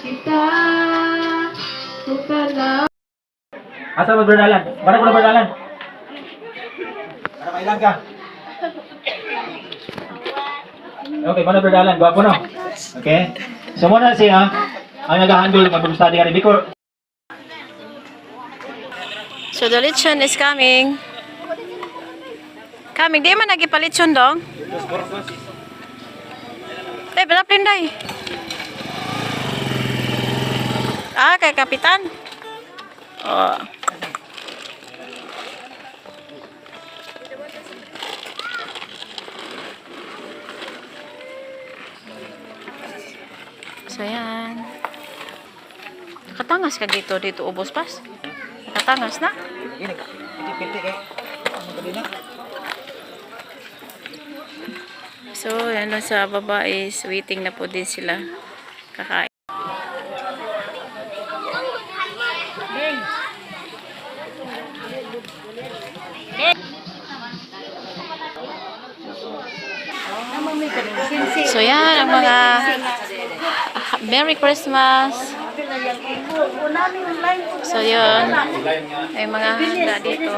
kita. Bukanlah. Asa mo berdalan? Mana ko berdalan? Para mailan ka? Okay, mana berdalan? Gwapo no? Okay. So muna siya ang nag-handle mag-study ka rin. So the lechon is coming. Coming. Di man nagipalechon dong? Eh, balapin day. Ah, kay Kapitan. Oh. So yan. Nakatangas ka dito ubos pas. Nakatangas na. Ini, piti kay. So, yan lang sa baba is waiting na po din sila kakain. So, yan ang mga Merry Christmas. So, yun. May mga handa dito.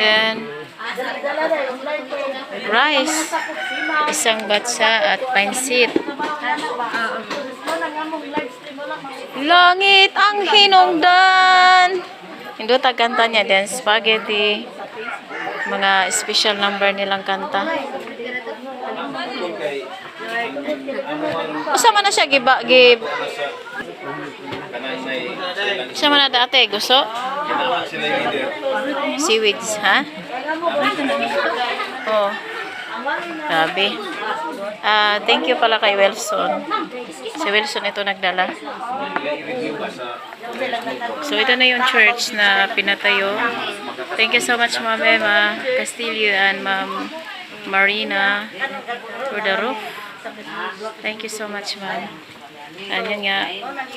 Then, rice, isang batsa at pansit. Langit ang hinungdan. Hindi kanta niya din, spaghetti. Mga special number nilang kanta. Usama na siya Usama na dati, gusto? Seaweeds, ha? Oh. Grabe. Thank you pala kay Wilson. Si Wilson ito nagdala. So, ito na yung church na pinatayo. Thank you so much, Ma'am Emma Castillo and Ma'am Marina for the roof. Thank you so much, ma'am. Ayan nga,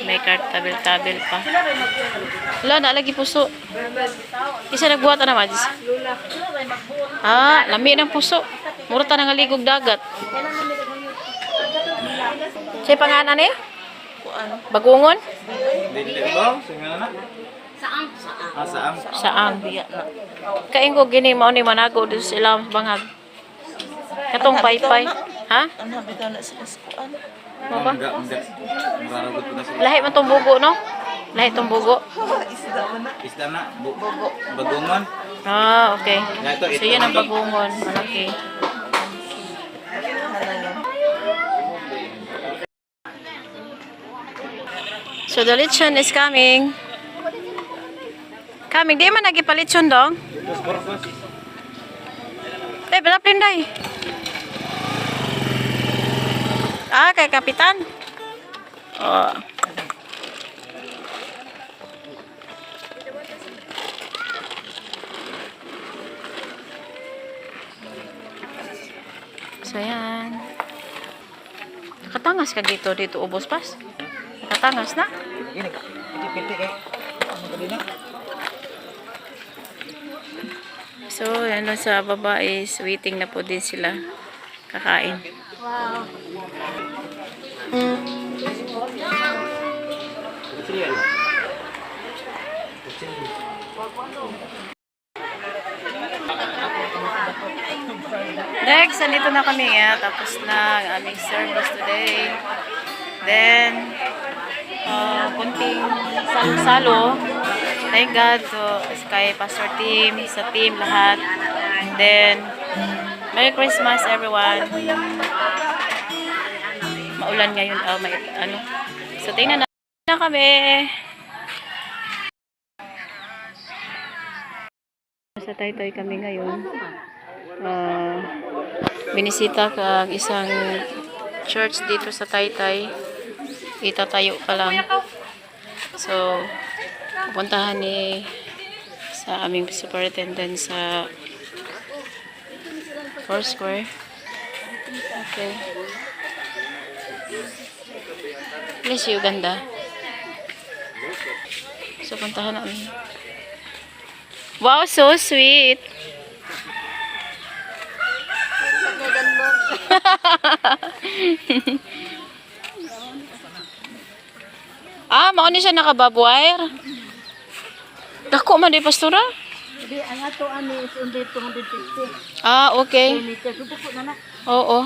may tabil-tabil pa. Wala, nalagi puso. Isa nagbuhat na naman. Lami ng puso. Murata ng aligog dagat. Siya panganan eh? Bagungon? Saang. Saang. Kain ko gini, mao ni manago dito sa ilang bangag. Katong paypay. Ha? Ano bitaw na sa eskuan? Mo ba? Lahi man tong bugo, no? Lahi tong bugo. Isda na. Bagungon. Okay. So, yan ang bagungon. Malaki. So, the lechon is coming. Coming. Di man nagipalechon dong? Eh, balapin day. Kay Kapitan. Oh. So, yan. Nakatangas ka dito ubos pas. Nakatangas na. Ini, piti kay. So, yan lang sa baba is waiting na po din sila kakain. Wow. Next, andito na kami. Tapos na ang aming service today. Then, kunting salo-salo. Thank God to kay Pastor Tim, sa team, lahat. And then, Merry Christmas everyone. Maulan ngayon. So, tingnan na kami. Sa Taytay kami ngayon. Binisita ka isang church dito sa Taytay. Itatayo pa lang. So, pupuntahan sa aming superintendent sa Foursquare. Okay. Bless you, ganda. So, puntahan namin. Wow, so sweet. Ah, mao ni siya naka-barbwire. Dako man di pastora? Hindi, ang ato ani is only 250 Ah, okay. meter. Subok ko na na. Oo.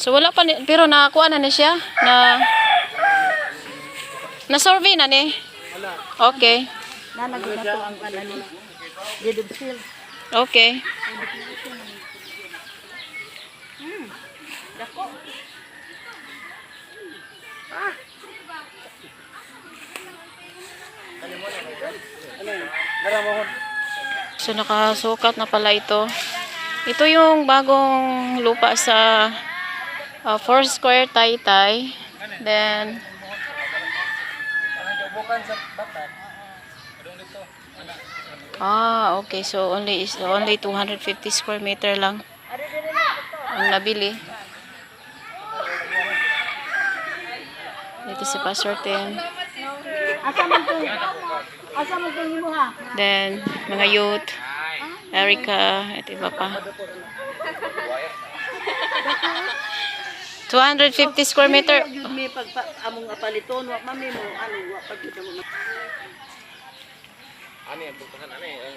So wala pa ni, pero nakakuha na ni siya na survey na ni. Okay. Nanagod na to ang ano ni. Dedubsil. Okay. Dako. So nakasukat na pala ito. Ito yung bagong lupa sa 4 square Taytay. Then okay. So only 250 square meter lang ang nabili. Dito si Pastor Tim. Asa man to nimo ha? Then mga youth, Erica, at iba pa. 250 square meter. Yun may pagpa among apaliton wa mami mo ano wa pagkita mo. Ani ang pagkahan ani ang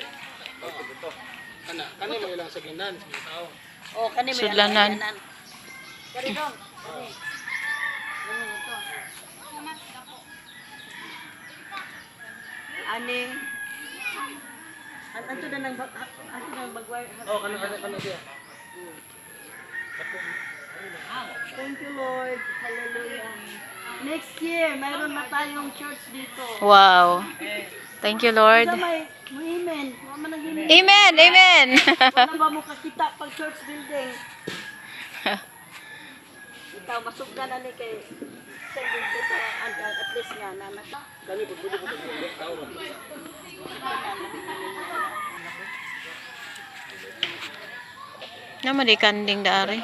dito. Kani mo ilang sa ginan. Oh, kani may Sudlanan. Kani dong. Ani. Anto na nang magwire. Oh, kani dia. Thank you Lord. Hallelujah. Next year, mayroon na tayong church dito. Wow. Thank you, Lord. Sa may amen. Wa man nang amen. Amen. Amen. Wala ba mo kakita pag church building? Ikaw masugdan na ni kay sending dito at least nga na Kani pud pud tao. Naman di kanding dari.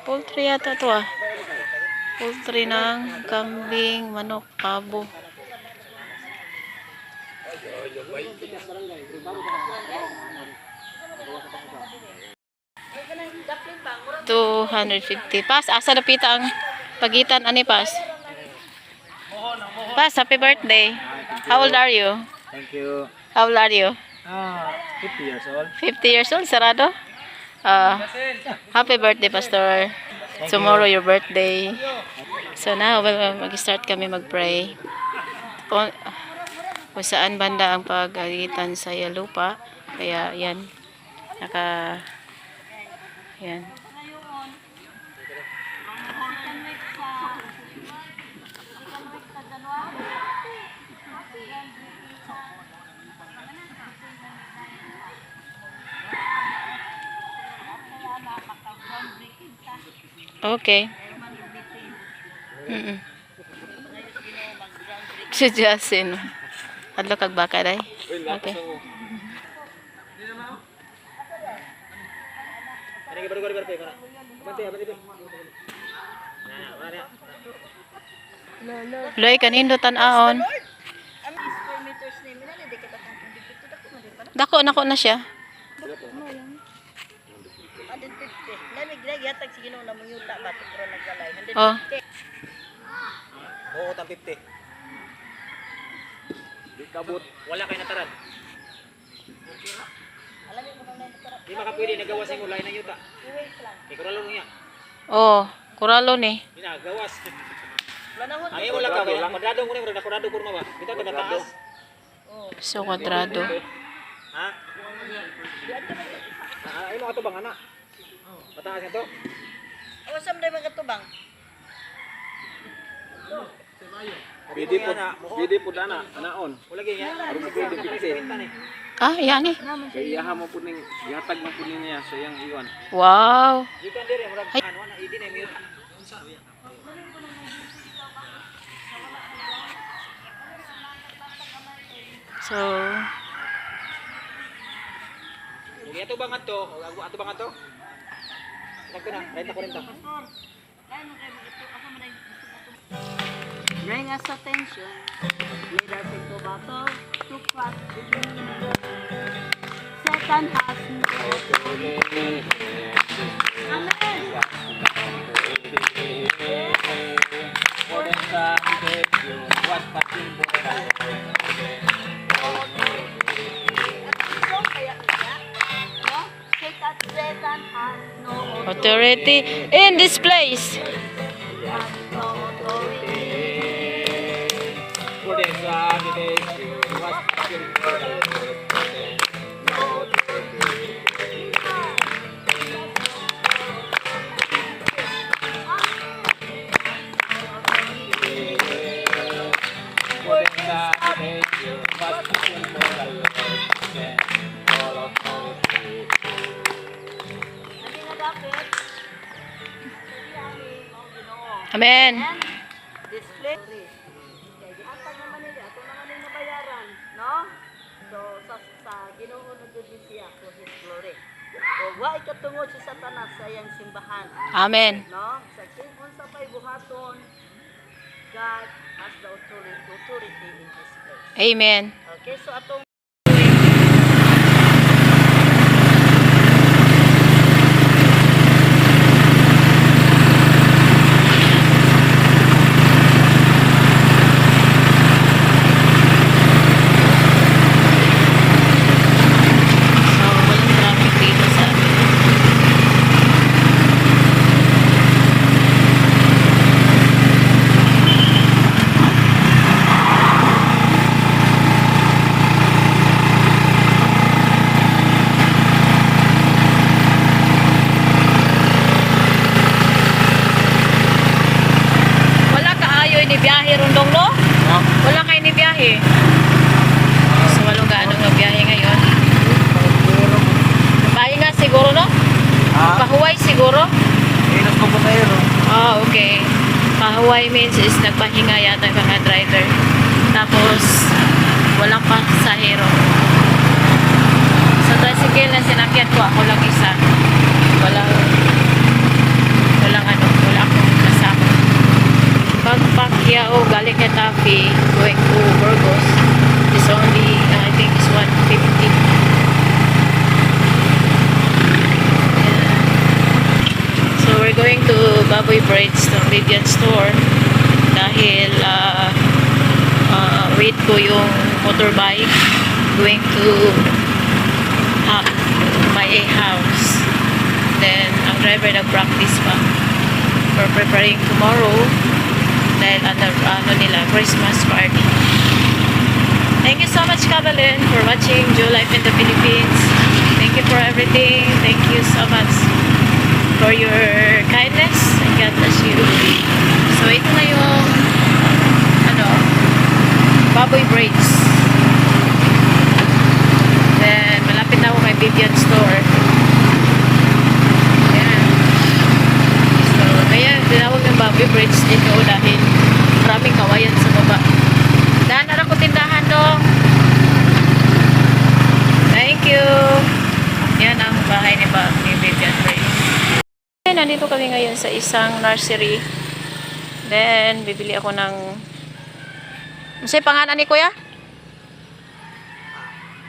Poultry yata to ah. Poultry ng kambing, manok, pabo. $250. Pas, asa na pita ang pagitan ani pas? Pas, happy birthday. How old are you? Thank you. How old are you? 50 years old. 50 years old, sarado? Happy birthday, Pastor. Tomorrow your birthday. So now, mag-start kami mag-pray. Kung saan banda ang pagitan sa lupa. Kaya yan. Yan. Okay. Si Justin. Adlo kag baka day. Okay. Ani baru para. Abante. Loy kanindo tan-aon. square meters ni mina di kita tang dito dako man di pa. Dako nako na siya. Adin 50. Lamig na yatag sige no na muyuta ba pero naglalay. Oh. Oo, tang 50. Di kabot, wala kay nataran. Alam mo kung nang Di makapwede nagawas yung ulay ng yuta. wait lang. Ikuralo niya. Oh, kuralo ni. Di na gawas. Manahon. Ay wala ka, kwadradong ko ni, kwadradong kurma ba? Bitaw ka taas. So kwadrado. Ha? Ay mo ato bang ana? Mataas na to. Awas sam day magatubang. Pwede po dana, anaon. Wala gyud ya. Aron ko pwede pipisi. Yan eh. Kay iyaha mo po ning ihatag mo po niya sa iyang iwan. Wow. Gikan dire murag ano na idi na mi. So, Sige ato bang ato? Ato bang ato? Sakto na, renta 40. Bring us attention. Lead us into battle to fight. Set Satan has no authority. Amen. Satan has no Authority in this place. authority. Amen. Display. Kaya atag naman nila, ato naman yung nabayaran, no? So, sa Ginoo na Diyos siya for His glory. O, wa ikatungod si Satanas sa iyang simbahan, Amen. no? Sa kung sa pa'y buhaton, God has the authority in this place. Amen. Okay, so atong So, walang traffic dito sa amin. Wala kaayoy ni biyahe rundong no? Wala kayo ni biyahe. So, walo gaano nga biyahe ngayon. Pahinga siguro, no? Pahuway siguro? Ah, okay. Pahuway means is nagpahinga yata yung mga driver. Tapos, walang pasahero. Sa tricycle na sinakyan ko, ako lang isa. Walang wala akong kasama. Pagpakyao, galing kay Tafi, going to Burgos, is only, I think, is 150. So we're going to Baboy Breads convenience store dahil wait ko yung motorbike going to my house. Then ang driver nag-practice pa for preparing tomorrow dahil ano nila, Christmas party. Thank you so much, Kabalin, for watching Joe Life in the Philippines. Thank you for everything. Thank you so much for your kindness, and God bless you. So ito na yung Baboy Breads. Then malapit na ako kay Vivian store. Ayan. So ayan, tinawag ng Baboy Breads dito dahil maraming kawayan sa baba. Dahan ko tindahan dong. Thank you. Yan ang bahay ni Vivian Breads. Nandito kami ngayon sa isang nursery. Then, bibili ako ng... Ano sa'yo pangalan ni Kuya?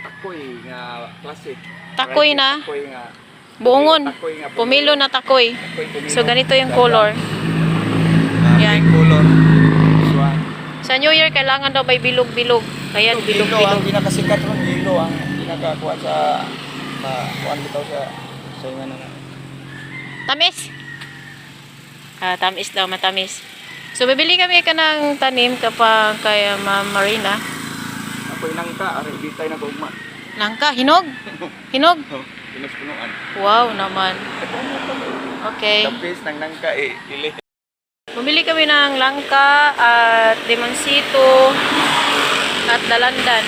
Takoy nga classic. Takoy na. Takoy nga. Buongon. Takoy nga. Pumilo na takoy. Pumilo. So, ganito yung color. Yan. Pink color. This one. Sa New Year, kailangan daw may bilog-bilog. Kaya Yelo ang bilog-bilog. pinakasikat ron. Yelo ang pinakakuha sa kuhaan bitaw sa inga na. Tamis. Tamis daw, matamis. So, bibili kami ka ng tanim kapag kay Ma'am Marina. Ako'y nangka. Aray, di tayo nag-ugma. Langka, hinog? Hinog? Pinuspunuan. Wow naman. Okay. Tapis ng nangka dili. Bumili kami ng langka at limonsito at dalandan.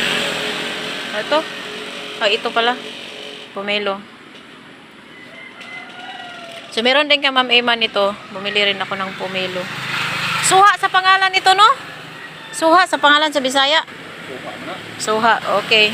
Ito? Ito pala. Pomelo. So, meron din ka Ma'am Emma nito. Bumili rin ako ng pomelo. Suha sa pangalan nito, no? Suha sa pangalan sa Bisaya. Suha, okay.